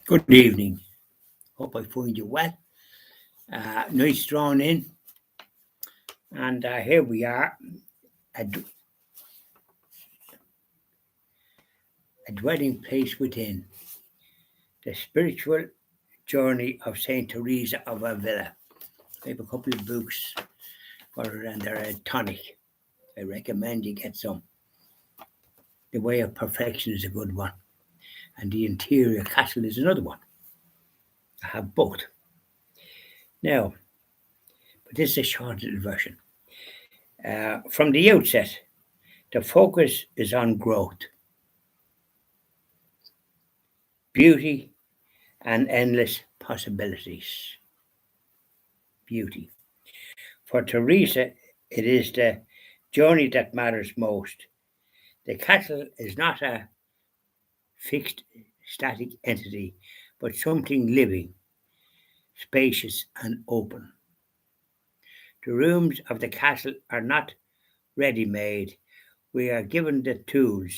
Good evening. Hope I find you well. Nice drawn in, and here we are, a, d- a dwelling place within the spiritual journey of Saint Teresa of Avila. I have a couple of books for her, and they're a tonic. I recommend you get some. The Way of Perfection is a good one, and The Interior Castle is another one. I have both. Now, but this is a short little version. From the outset, the focus is on growth, beauty, and endless possibilities. Beauty. For Teresa, it is the journey that matters most. The castle is not a fixed, static entity, but something living, spacious, and open. The rooms of the castle are not ready made. We are given the tools,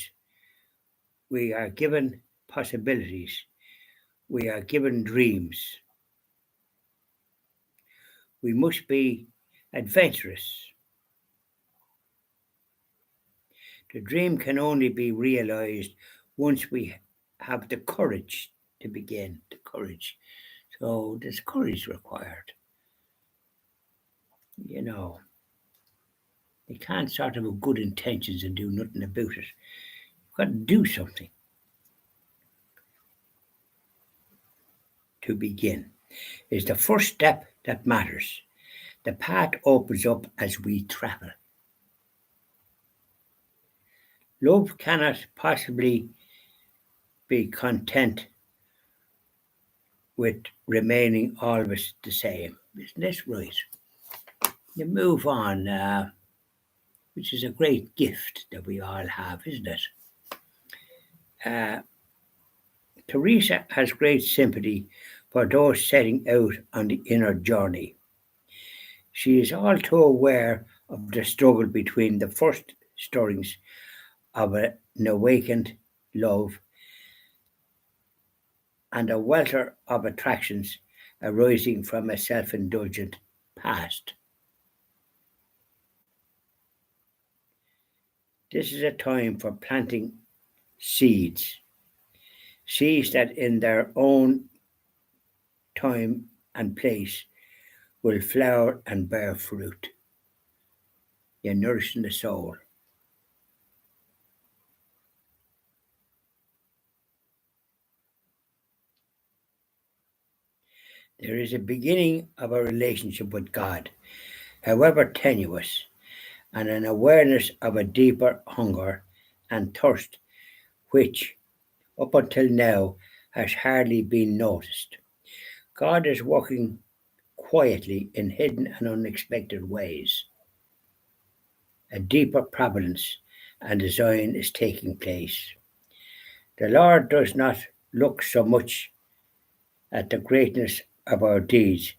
we are given possibilities, we are given dreams. We must be adventurous. The dream can only be realized once we have the courage to begin. The courage. So there's courage required. You know, you can't sort of have good intentions and do nothing about it. You've got to do something to begin. It's the first step that matters. The path opens up as we travel. Love cannot possibly be content with remaining always the same. Isn't this right? You move on, which is a great gift that we all have, isn't it? Uh, Teresa has great sympathy for those setting out on the inner journey. She is all too aware of the struggle between the first stirrings of an awakened love and a welter of attractions arising from a self indulgent past. This is a time for planting seeds, seeds that in their own time and place will flower and bear fruit. You're nourishing the soul. There is a beginning of a relationship with God, however tenuous, and an awareness of a deeper hunger and thirst, which, up until now, has hardly been noticed. God is working quietly in hidden and unexpected ways. A deeper providence and design is taking place. The Lord does not look so much at the greatness of our deeds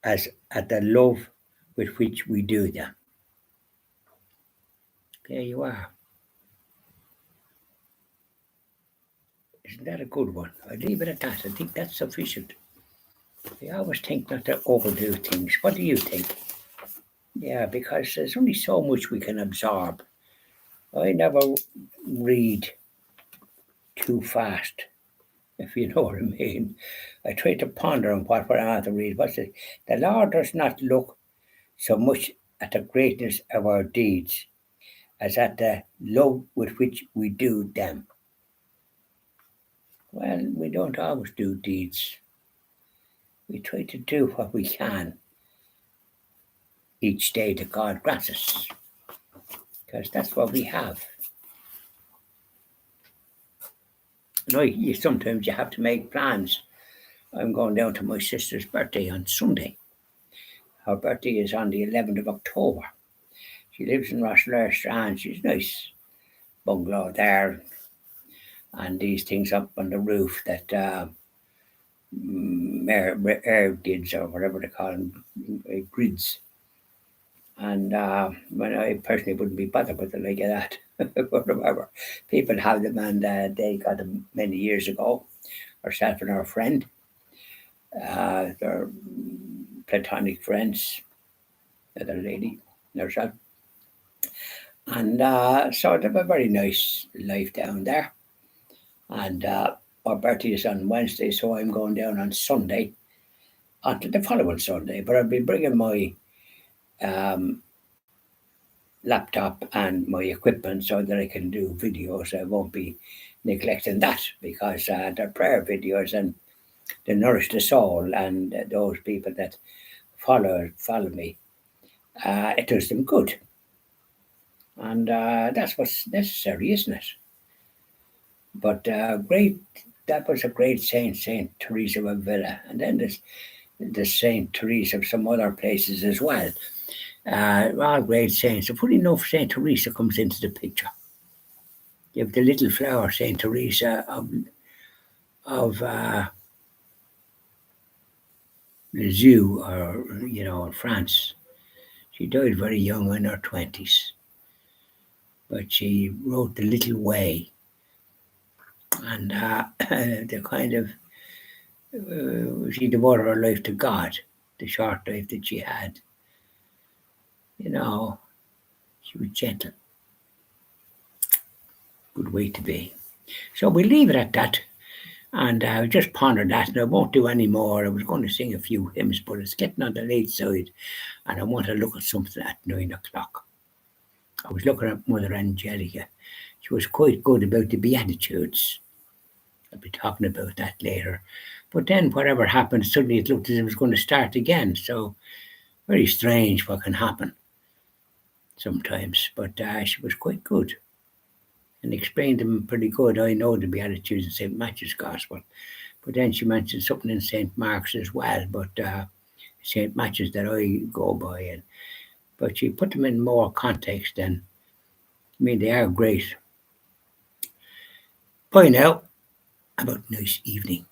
as at the love with which we do them. There you are. Isn't that a good one? I leave it at that. I think that's sufficient. I always think not to overdo things. What do you think? Yeah, because there's only so much we can absorb. I never read too fast, if you know what I mean. I try to ponder on what I want to read. What's it? The Lord does not look so much at the greatness of our deeds as at the love with which we do them. Well, we don't always do deeds. We try to do what we can each day that God grants us, because that's what we have. Sometimes you have to make plans. I'm going down to my sister's birthday on Sunday. Her birthday is on the 11th of October. She lives in Rosslare Strand. She's nice bungalow there, and these things up on the roof that air grids or whatever they call them, grids. And when I personally wouldn't be bothered with it like that. But remember, people have them, and they got them many years ago. Herself and her friend, they're platonic friends, the other lady, herself. And so they have a very nice life down there. And our birthday is on Wednesday, so I'm going down on Sunday, onto the following Sunday. But I'll be bringing my um, laptop and my equipment so that I can do videos. I won't be neglecting that because they're prayer videos and they nourish the soul, and those people that follow me, it does them good, and that's what's necessary, isn't it? But great, that was a great saint, Saint Teresa of Avila, and then there's the Saint Teresa of some other places as well. All great saints. So funny enough, Saint Teresa comes into the picture. You have the little flower, Saint Teresa of Lisieux, or in France. She died very young, in her 20s, but she wrote the Little Way, and the kind of she devoted her life to God. The short life that she had, you know, she was gentle. Good way to be. So we leave it at that. And I just pondered that, and I won't do any more. I was going to sing a few hymns, but it's getting on the late side, and I want to look at something at 9 o'clock. I was looking at Mother Angelica. She was quite good about the Beatitudes. I'll be talking about that later. But then, whatever happened, suddenly it looked as if it was going to start again. So, very strange what can happen sometimes. But she was quite good and explained them pretty good. I know the Beatitudes in St. Matthew's Gospel. But then she mentioned something in St. Mark's as well, but St. Matthew's that I go by. But she put them in more context, and I mean, they are great. Bye now. Have a nice evening.